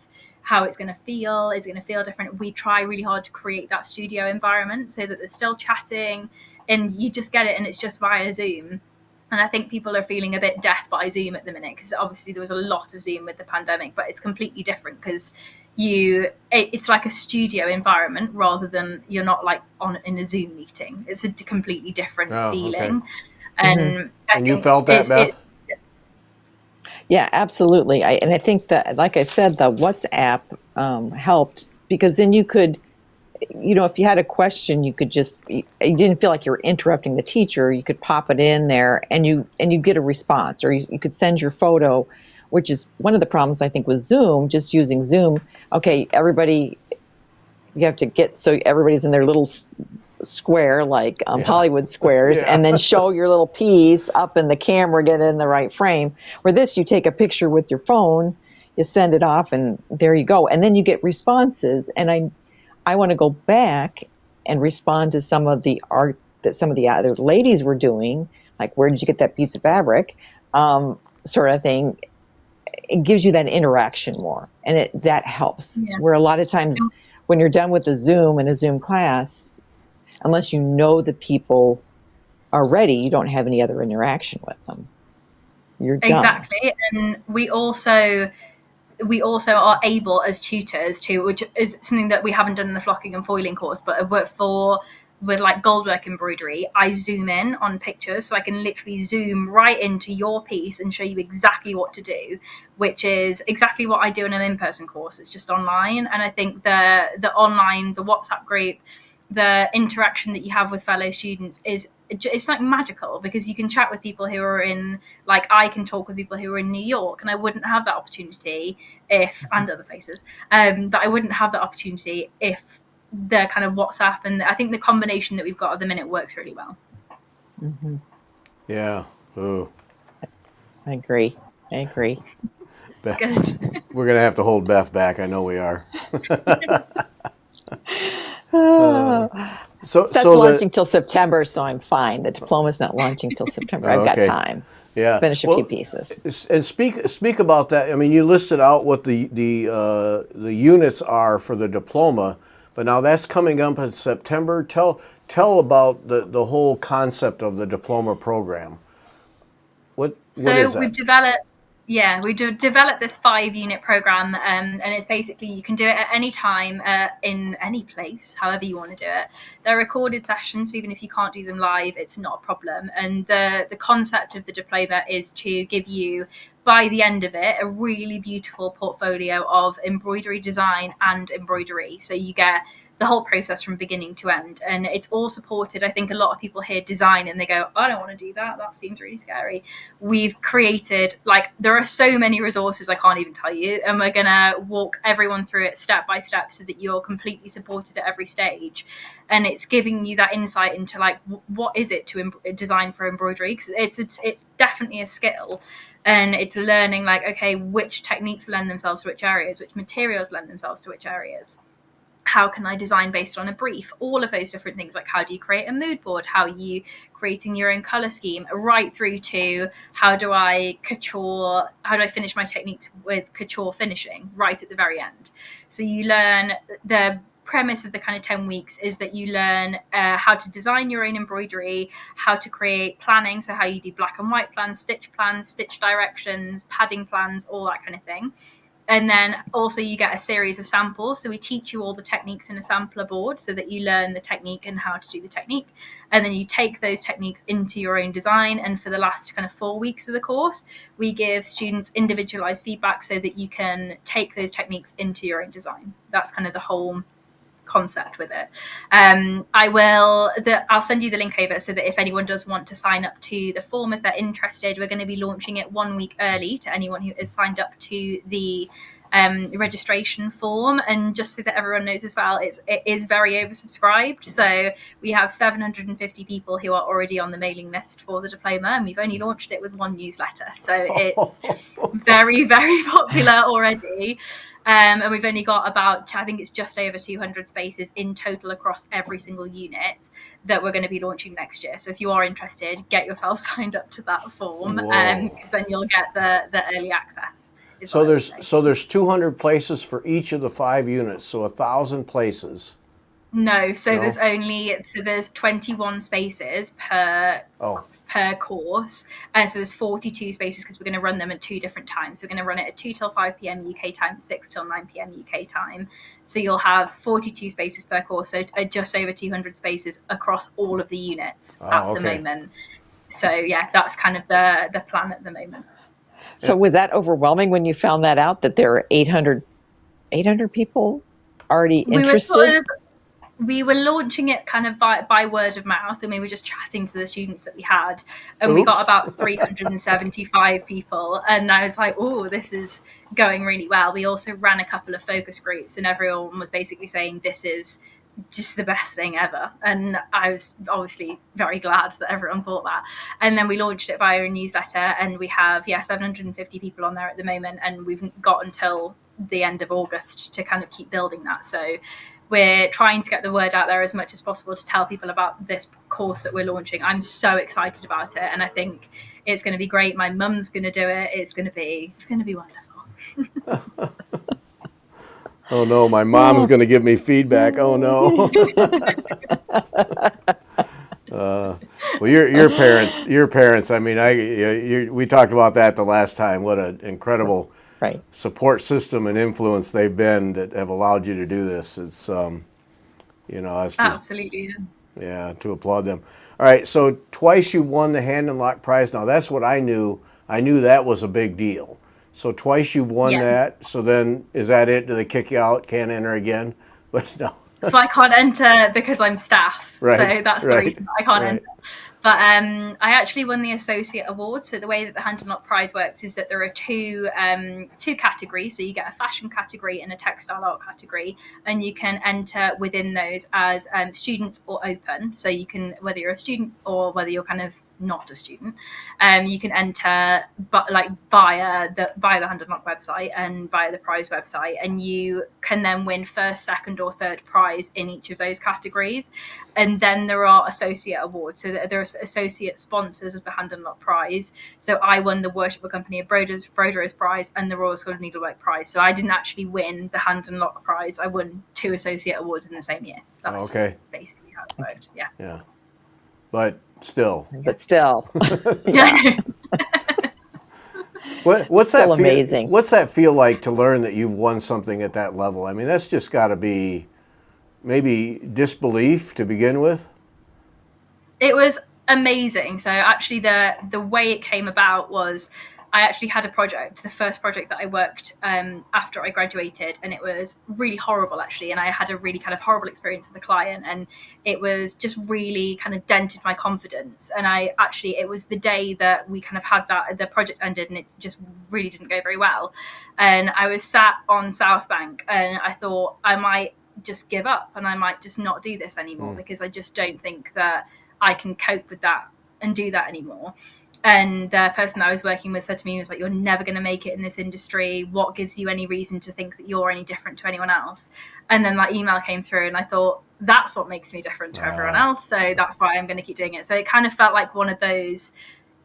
how it's going to feel. Is it going to feel different? We try really hard to create that studio environment so that they're still chatting and you just get it, and it's just via Zoom. And I think people are feeling a bit death by Zoom at the minute, because obviously there was a lot of Zoom with the pandemic, but it's completely different because it's like a studio environment rather than you're not like in a Zoom meeting. It's a completely different feeling. Mm-hmm. And you felt that, Beth? Yeah, absolutely. I think that, like I said, the WhatsApp helped, because then you could, if you had a question, you could just, you didn't feel like you were interrupting the teacher. You could pop it in there and you get a response, or you could send your photo, which is one of the problems, I think, with Zoom, just using Zoom. Okay, everybody, you have to get, so everybody's in their little square, like Hollywood squares, and then show your little piece up in the camera, get it in the right frame. Where this, you take a picture with your phone, you send it off, and there you go. And then you get responses. And I want to go back and respond to some of the art that some of the other ladies were doing, like, where did you get that piece of fabric, sort of thing. It gives you that interaction more, and that helps. Where a lot of times when you're done with the Zoom in a Zoom class, unless you know the people are ready, you don't have any other interaction with them. You're done. Exactly. And we also are able as tutors to, which is something that we haven't done in the flocking and foiling course, but with like goldwork embroidery, I zoom in on pictures, so I can literally zoom right into your piece and show you exactly what to do, which is exactly what I do in an in-person course. It's just online. And I think the WhatsApp group, the interaction that you have with fellow students it's like magical, because you can chat with people who are in, like, I can talk with people who are in New York, and I wouldn't have that opportunity and other places, but I wouldn't have that opportunity if the kind of WhatsApp, and I think the combination that we've got at the minute works really well. Mm-hmm. Yeah. Ooh. I agree. Beth, Good. we're going to have to hold Beth back. I know we are. That's launching till September, so I'm fine. The diploma's not launching till September. I've got time. Yeah. Finish a few pieces. And speak about that. I mean, you listed out what the units are for the diploma, but now that's coming up in September. Tell about the whole concept of the diploma program. What is that? We've developed this 5-unit program, and it's basically, you can do it at any time, in any place, however you want to do it. They're recorded sessions, so even if you can't do them live, it's not a problem. And the concept of the diploma is to give you, by the end of it, a really beautiful portfolio of embroidery design and embroidery. So you get the whole process from beginning to end, and it's all supported. I think a lot of people hear design and they go, I don't want to do that, that seems really scary. We've created, like, there are so many resources I can't even tell you, and we're gonna walk everyone through it step by step so that you're completely supported at every stage. And it's giving you that insight into, like, what is it to design for embroidery, because it's definitely a skill. And it's learning, like, okay, which techniques lend themselves to which areas, which materials lend themselves to which areas. How can I design based on a brief? All of those different things, like, how do you create a mood board? How are you creating your own color scheme? Right through to how do I finish my techniques with couture finishing right at the very end. So you learn, the premise of the kind of 10 weeks is that you learn how to design your own embroidery, how to create planning, so how you do black and white plans, stitch directions, padding plans, all that kind of thing. And then also you get a series of samples. So we teach you all the techniques in a sampler board so that you learn the technique and how to do the technique. And then you take those techniques into your own design. And for the last kind of 4 weeks of the course, we give students individualized feedback so that you can take those techniques into your own design. That's kind of the whole concept with it. I'll send you the link over so that if anyone does want to sign up to the form, if they're interested, we're going to be launching it 1 week early to anyone who is signed up to the registration form. And just so that everyone knows as well, it is very oversubscribed. So we have 750 people who are already on the mailing list for the diploma, and we've only launched it with one newsletter. So it's very, very popular already. And we've only got about, I think it's just over 200 spaces in total across every single unit that we're going to be launching next year. So if you are interested, get yourself signed up to that form, because then you'll get the early access. So there's 200 places for each of the 5 units, so 1,000 places. No, there's 21 spaces per course, and so there's 42 spaces because we're going to run them at 2 different times. So we're going to run it at 2 till 5 p.m. UK time, 6 till 9 p.m. UK time. So you'll have 42 spaces per course, so just over 200 spaces across all of the units at the moment. So yeah, that's kind of the plan at the moment. So was that overwhelming when you found that out, that there are 800 people already interested? We were launching it kind of by word of mouth, and we were just chatting to the students that we had, and we got about 375 people, and I was like, oh, this is going really well. We also ran a couple of focus groups, and everyone was basically saying this is just the best thing ever, and I was obviously very glad that everyone thought that. And then we launched it via a newsletter, and we have 750 people on there at the moment, and we've got until the end of August to kind of keep building that. So we're trying to get the word out there as much as possible to tell people about this course that we're launching. I'm so excited about it, and I think it's going to be great. My mum's going to do it. It's going to be wonderful. Oh no, my mom's going to give me feedback. Oh no. Well, your parents. I mean, we talked about that the last time. What an incredible support system and influence they've been that have allowed you to do this. It's it's just, absolutely. Yeah, to applaud them. All right, so twice you've won the Hand and Lock Prize. Now that's what I knew. I knew that was a big deal. So twice you've won that. So then, is that it? Do they kick you out? Can't enter again? But no. So I can't enter because I'm staff. Right. So that's the reason I can't enter. But I actually won the Associate Award. So the way that the Hand and Lock Prize works is that there are two categories. So you get a fashion category and a textile art category, and you can enter within those as students or open. So you can, whether you're a student or whether you're kind of not a student, you can enter via the Hand and Lock website and via the prize website, and you can then win first, second or third prize in each of those categories. And then there are associate awards, so there are associate sponsors of the Hand and Lock Prize. So I won the Worshipful Company of Broderers Prize and the Royal School of Needlework Prize. So I didn't actually win the Hand and Lock Prize. I won 2 associate awards in the same year. That's basically how it worked. Yeah. But still. Yeah. What's still that amazing? What's that feel like to learn that you've won something at that level? I mean, that's just got to be maybe disbelief to begin with. It was amazing. So actually, the way it came about was I actually had a project, the first project that I worked after I graduated, and it was really horrible actually. And I had a really kind of horrible experience with a client, and it was just really kind of dented my confidence. And it was the day that we kind of had the project ended, and it just really didn't go very well. And I was sat on South Bank, and I thought I might just give up, and I might just not do this anymore because I just don't think that I can cope with that and do that anymore. And the person that I was working with said to me, he was like, you're never going to make it in this industry. What gives you any reason to think that you're any different to anyone else? And then that email came through, and I thought, that's what makes me different to everyone else. So that's why I'm going to keep doing it. So it kind of felt like one of those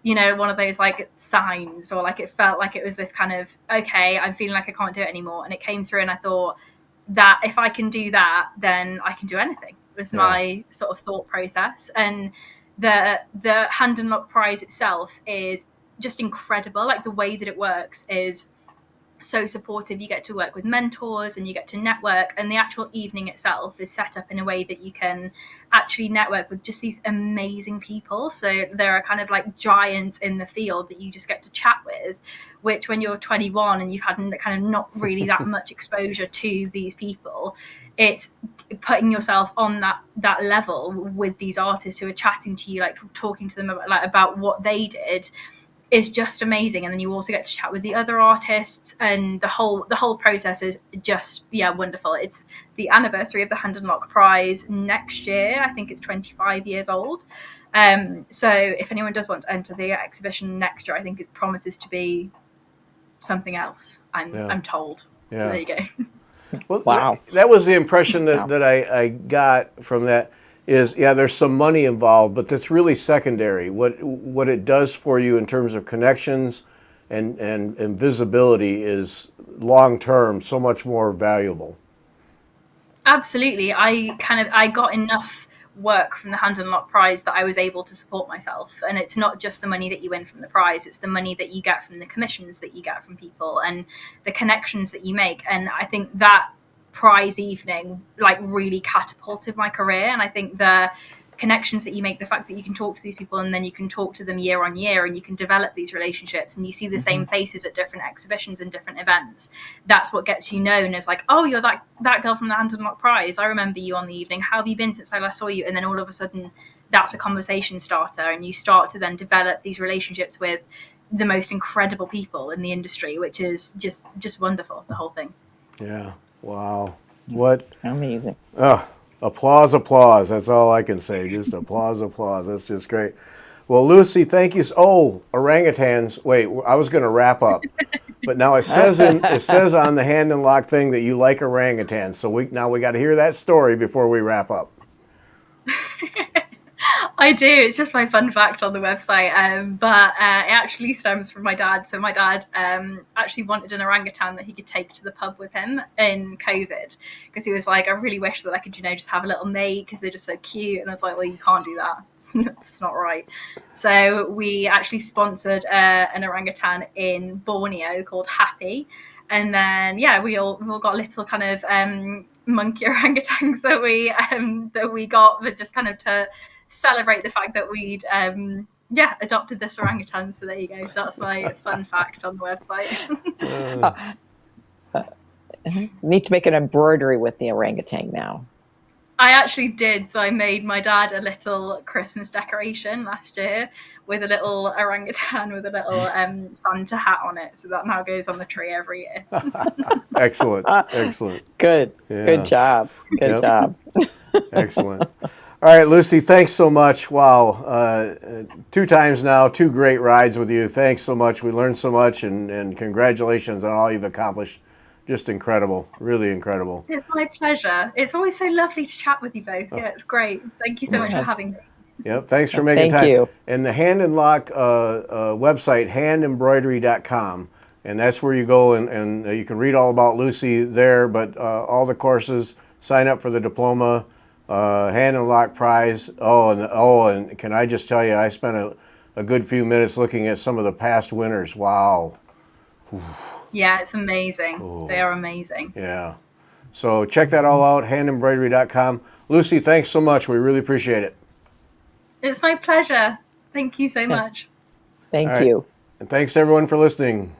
like signs, or like it felt like it was this kind of, okay, I'm feeling like I can't do it anymore. And it came through, and I thought that if I can do that, then I can do anything. It was my sort of thought process. And the Hand and Lock Prize itself is just incredible. Like the way that it works is so supportive. You get to work with mentors and you get to network, and the actual evening itself is set up in a way that you can actually network with just these amazing people. So there are kind of like giants in the field that you just get to chat with, which when you're 21 and you've had kind of not really that much exposure to these people, it's putting yourself on that level with these artists who are chatting to you, like talking to them about what they did, is just amazing. And then you also get to chat with the other artists, and the whole process is just wonderful. It's the anniversary of the Hand and Lock Prize next year. I think it's 25 years old. So if anyone does want to enter the exhibition next year, I think it promises to be something else. I'm told. Yeah. So there you go. Well, Wow. that was the impression that, Wow. that I got from that is, there's some money involved, but that's really secondary. What it does for you in terms of connections and visibility is long-term so much more valuable. Absolutely. I got enough work from the Hand and Lock Prize that I was able to support myself. And it's not just the money that you win from the prize, it's the money that you get from the commissions that you get from people and the connections that you make. And I think that prize evening really catapulted my career. And I think the connections that you make, the fact that you can talk to these people and then you can talk to them year on year and you can develop these relationships and you see the same faces at different exhibitions and different events, that's what gets you known as oh, you're that girl from the Hand and Lock Prize, I remember you on the evening, how have you been since I last saw you? And then all of a sudden that's a conversation starter, and you start to then develop these relationships with the most incredible people in the industry, which is just wonderful, the whole thing. Yeah. Wow. What? Amazing. Oh, applause. That's all I can say. Just applause. That's just great. Well, Lucy, thank you. Oh, orangutans. Wait, I was going to wrap up, but now it says on the Hand and Lock thing that you like orangutans. So we got to hear that story before we wrap up. I do. It's just my fun fact on the website, but it actually stems from my dad. So my dad actually wanted an orangutan that he could take to the pub with him in COVID, because he was like, I really wish that I could, just have a little mate because they're just so cute. And I was like, well, you can't do that. It's not right. So we actually sponsored an orangutan in Borneo called Happy. And then, we all got little kind of monkey orangutans that we got, but just kind of to celebrate the fact that we'd adopted this orangutan. So there you go. That's my fun fact on the website. Need to make an embroidery with the orangutan now. I actually did. So I made my dad a little Christmas decoration last year with a little orangutan with a little Santa hat on it. So that now goes on the tree every year. Excellent. Good. Yeah. Good job. Good job. Excellent. All right, Lucy, thanks so much. Wow. 2 times now, 2 great rides with you. Thanks so much. We learned so much, and congratulations on all you've accomplished. Just incredible. Really incredible. It's my pleasure. It's always so lovely to chat with you both. Yeah, it's great. Thank you so much for having me. Yep, thanks for making time. Thank you. And the Hand and Lock website, handembroidery.com. And that's where you go and you can read all about Lucy there, but all the courses, sign up for the diploma, Hand and Lock Prize. And can I just tell you, I spent a good few minutes looking at some of the past winners. Wow. Yeah, it's amazing. Oh. They are amazing. Yeah. So check that all out, handembroidery.com. Lucy, thanks so much. We really appreciate it. It's my pleasure. Thank you so much. Thank All right. you. And thanks everyone for listening.